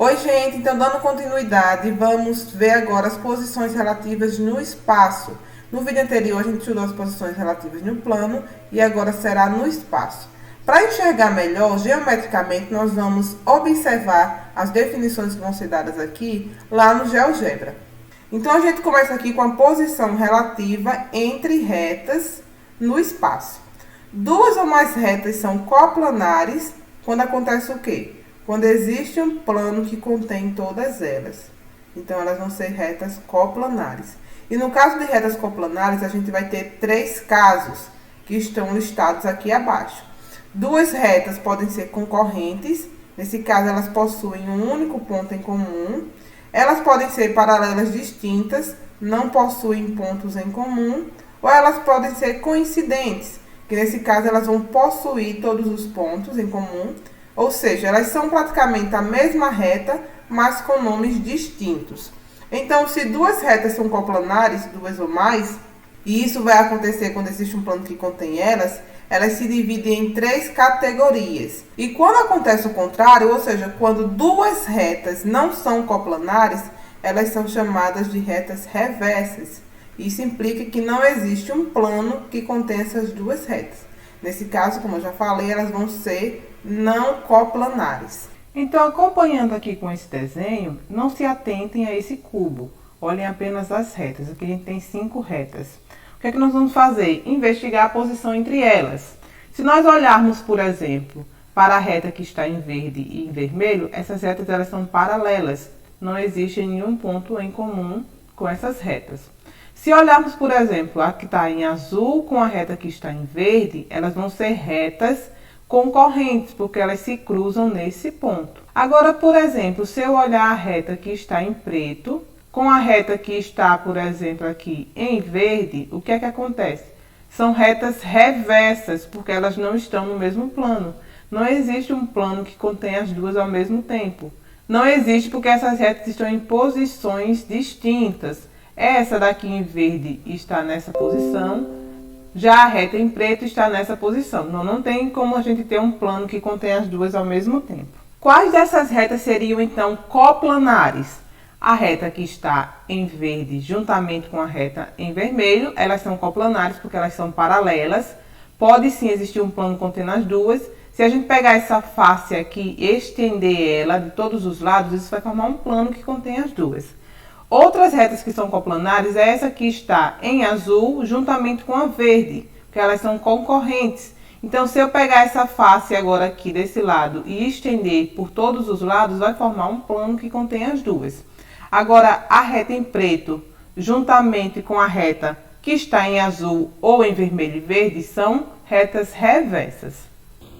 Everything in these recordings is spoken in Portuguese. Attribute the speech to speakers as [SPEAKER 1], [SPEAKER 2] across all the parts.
[SPEAKER 1] Oi, gente, então dando continuidade, vamos ver agora as posições relativas no espaço. No vídeo anterior a gente estudou as posições relativas no plano e agora será no espaço. Para enxergar melhor, geometricamente, nós vamos observar as definições que vão ser dadas aqui lá no GeoGebra. Então a gente começa aqui com a posição relativa entre retas no espaço. Duas ou mais retas são coplanares quando acontece o quê? Quando existe um plano que contém todas elas. Então, elas vão ser retas coplanares. E no caso de retas coplanares, a gente vai ter três casos que estão listados aqui abaixo. Duas retas podem ser concorrentes. Nesse caso, elas possuem um único ponto em comum. Elas podem ser paralelas distintas, não possuem pontos em comum. Ou elas podem ser coincidentes, que nesse caso, elas vão possuir todos os pontos em comum. Ou seja, elas são praticamente a mesma reta, mas com nomes distintos. Então, se duas retas são coplanares, duas ou mais, e isso vai acontecer quando existe um plano que contém elas, elas se dividem em três categorias. E quando acontece o contrário, ou seja, quando duas retas não são coplanares, elas são chamadas de retas reversas. Isso implica que não existe um plano que contém essas duas retas. Nesse caso, como eu já falei, elas vão ser não coplanares.
[SPEAKER 2] Então, acompanhando aqui com esse desenho, não se atentem a esse cubo. Olhem apenas as retas. Aqui a gente tem 5 retas. O que é que nós vamos fazer? Investigar a posição entre elas. Se nós olharmos, por exemplo, para a reta que está em verde e em vermelho, essas retas elas são paralelas. Não existe nenhum ponto em comum com essas retas. Se olharmos, por exemplo, a que está em azul com a reta que está em verde, elas vão ser retas concorrentes, porque elas se cruzam nesse ponto. Agora, por exemplo, se eu olhar a reta que está em preto, com a reta que está, por exemplo, aqui em verde, o que é que acontece? São retas reversas, porque elas não estão no mesmo plano. Não existe um plano que contém as duas ao mesmo tempo. Não existe porque essas retas estão em posições distintas. Essa daqui em verde está nessa posição, já a reta em preto está nessa posição. Não tem como a gente ter um plano que contém as duas ao mesmo tempo. Quais dessas retas seriam, então, coplanares? A reta que está em verde juntamente com a reta em vermelho, elas são coplanares porque elas são paralelas. Pode sim existir um plano contendo as duas. Se a gente pegar essa face aqui e estender ela de todos os lados, isso vai formar um plano que contém as duas. Outras retas que são coplanares é essa que está em azul juntamente com a verde, porque elas são concorrentes. Então, se eu pegar essa face agora aqui desse lado e estender por todos os lados, vai formar um plano que contém as duas. Agora, a reta em preto, juntamente com a reta que está em azul ou em vermelho e verde, são retas reversas.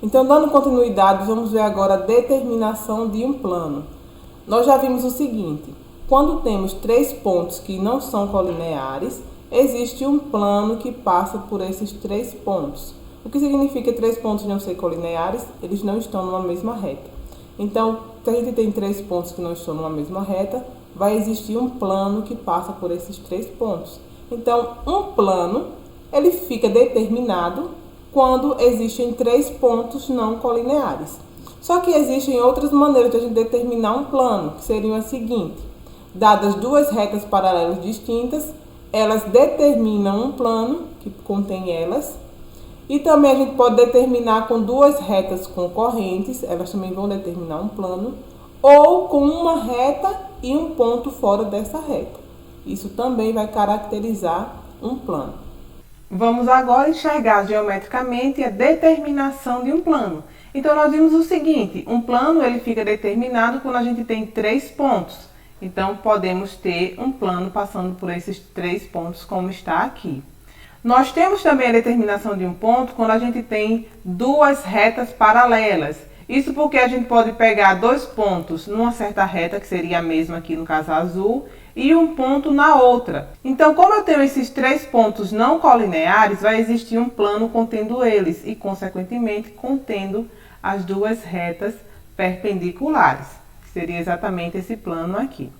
[SPEAKER 1] Então, dando continuidade, vamos ver agora a determinação de um plano. Nós já vimos o seguinte: quando temos três pontos que não são colineares, existe um plano que passa por esses três pontos. O que significa três pontos não ser colineares? Eles não estão numa mesma reta. Então, se a gente tem três pontos que não estão numa mesma reta, vai existir um plano que passa por esses três pontos. Então, um plano, ele fica determinado quando existem três pontos não colineares. Só que existem outras maneiras de a gente determinar um plano, que seriam as seguintes: dadas duas retas paralelas distintas, elas determinam um plano que contém elas. E também a gente pode determinar com duas retas concorrentes, elas também vão determinar um plano, ou com uma reta e um ponto fora dessa reta. Isso também vai caracterizar um plano.
[SPEAKER 2] Vamos agora enxergar geometricamente a determinação de um plano. Então, nós vimos o seguinte: um plano ele fica determinado quando a gente tem três pontos. Então, podemos ter um plano passando por esses três pontos, como está aqui. Nós temos também a determinação de um ponto quando a gente tem duas retas paralelas. Isso porque a gente pode pegar dois pontos numa certa reta, que seria a mesma aqui no caso azul, e um ponto na outra. Então, como eu tenho esses três pontos não colineares, vai existir um plano contendo eles e, consequentemente, contendo as duas retas perpendiculares. Seria exatamente esse plano aqui.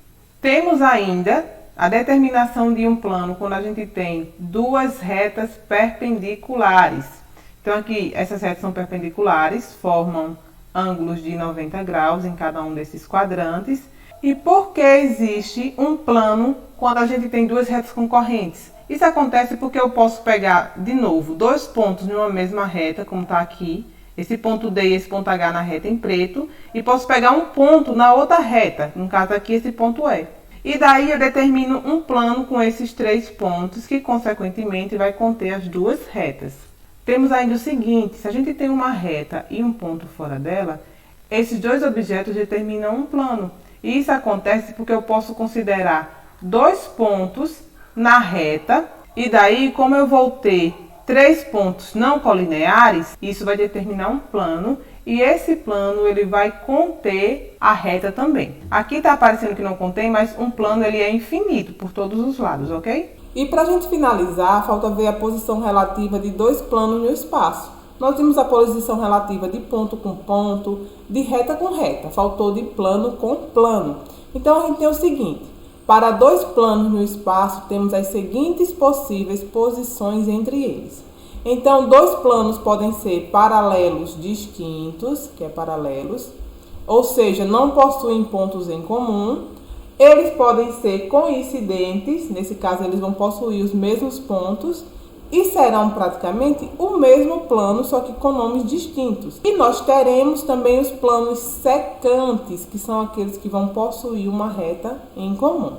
[SPEAKER 2] Temos ainda a determinação de um plano quando a gente tem duas retas perpendiculares. Então, aqui, essas retas são perpendiculares, formam ângulos de 90 graus em cada um desses quadrantes. E por que existe um plano quando a gente tem duas retas concorrentes? Isso acontece porque eu posso pegar, de novo, dois pontos numa mesma reta, como está aqui, esse ponto D e esse ponto H na reta em preto, e posso pegar um ponto na outra reta, no caso aqui esse ponto E. E daí eu determino um plano com esses três pontos, que consequentemente vai conter as duas retas. Temos ainda o seguinte, se a gente tem uma reta e um ponto fora dela, esses dois objetos determinam um plano. E isso acontece porque eu posso considerar dois pontos na reta, e daí, como eu vou ter três pontos não colineares, isso vai determinar um plano, e esse plano ele vai conter a reta também. Aqui está aparecendo que não contém, mas um plano ele é infinito por todos os lados, ok?
[SPEAKER 1] E para a gente finalizar, falta ver a posição relativa de dois planos no espaço. Nós vimos a posição relativa de ponto com ponto, de reta com reta, faltou de plano com plano. Então a gente tem o seguinte, para dois planos no espaço temos as seguintes possíveis posições entre eles. Então dois planos podem ser paralelos distintos, que é paralelos, ou seja, não possuem pontos em comum. Eles podem ser coincidentes, nesse caso eles vão possuir os mesmos pontos, e serão praticamente o mesmo plano, só que com nomes distintos. E nós teremos também os planos secantes, que são aqueles que vão possuir uma reta em comum.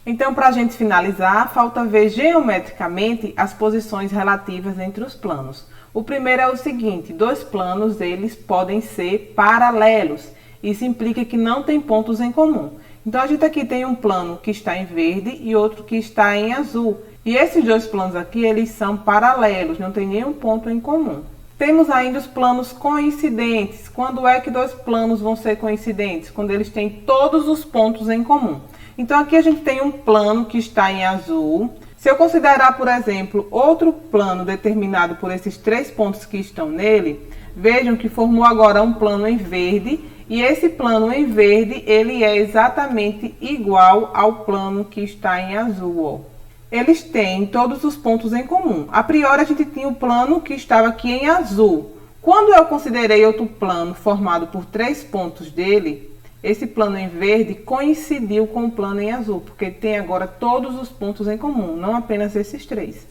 [SPEAKER 2] Então, para a gente finalizar, falta ver geometricamente as posições relativas entre os planos. O primeiro é o seguinte, dois planos eles podem ser paralelos. Isso implica que não tem pontos em comum. Então, a gente aqui tem um plano que está em verde e outro que está em azul. E esses dois planos aqui, eles são paralelos, não tem nenhum ponto em comum. Temos ainda os planos coincidentes. Quando é que dois planos vão ser coincidentes? Quando eles têm todos os pontos em comum. Então aqui a gente tem um plano que está em azul. Se eu considerar, por exemplo, outro plano determinado por esses três pontos que estão nele, vejam que formou agora um plano em verde. E esse plano em verde, ele é exatamente igual ao plano que está em azul, ó. Eles têm todos os pontos em comum. A priori, a gente tinha o plano que estava aqui em azul. Quando eu considerei outro plano formado por três pontos dele, esse plano em verde coincidiu com o plano em azul, porque tem agora todos os pontos em comum, não apenas esses três.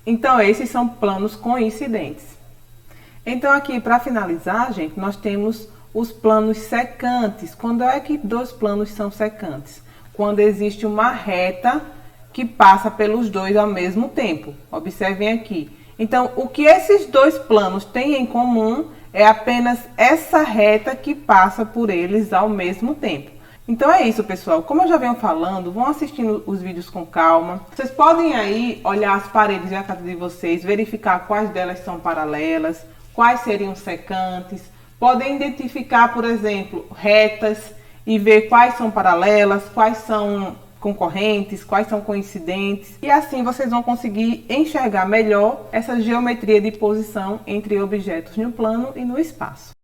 [SPEAKER 2] Então, esses são planos coincidentes. Então, aqui, para finalizar, gente, nós temos os planos secantes. Quando é que dois planos são secantes? Quando existe uma reta que passa pelos dois ao mesmo tempo. Observem aqui. Então, o que esses dois planos têm em comum é apenas essa reta que passa por eles ao mesmo tempo. Então é isso, pessoal. Como eu já venho falando, vão assistindo os vídeos com calma. Vocês podem aí olhar as paredes da casa de vocês, verificar quais delas são paralelas, quais seriam secantes. Podem identificar, por exemplo, retas e ver quais são paralelas, quais são concorrentes, quais são coincidentes, e assim vocês vão conseguir enxergar melhor essa geometria de posição entre objetos no plano e no espaço.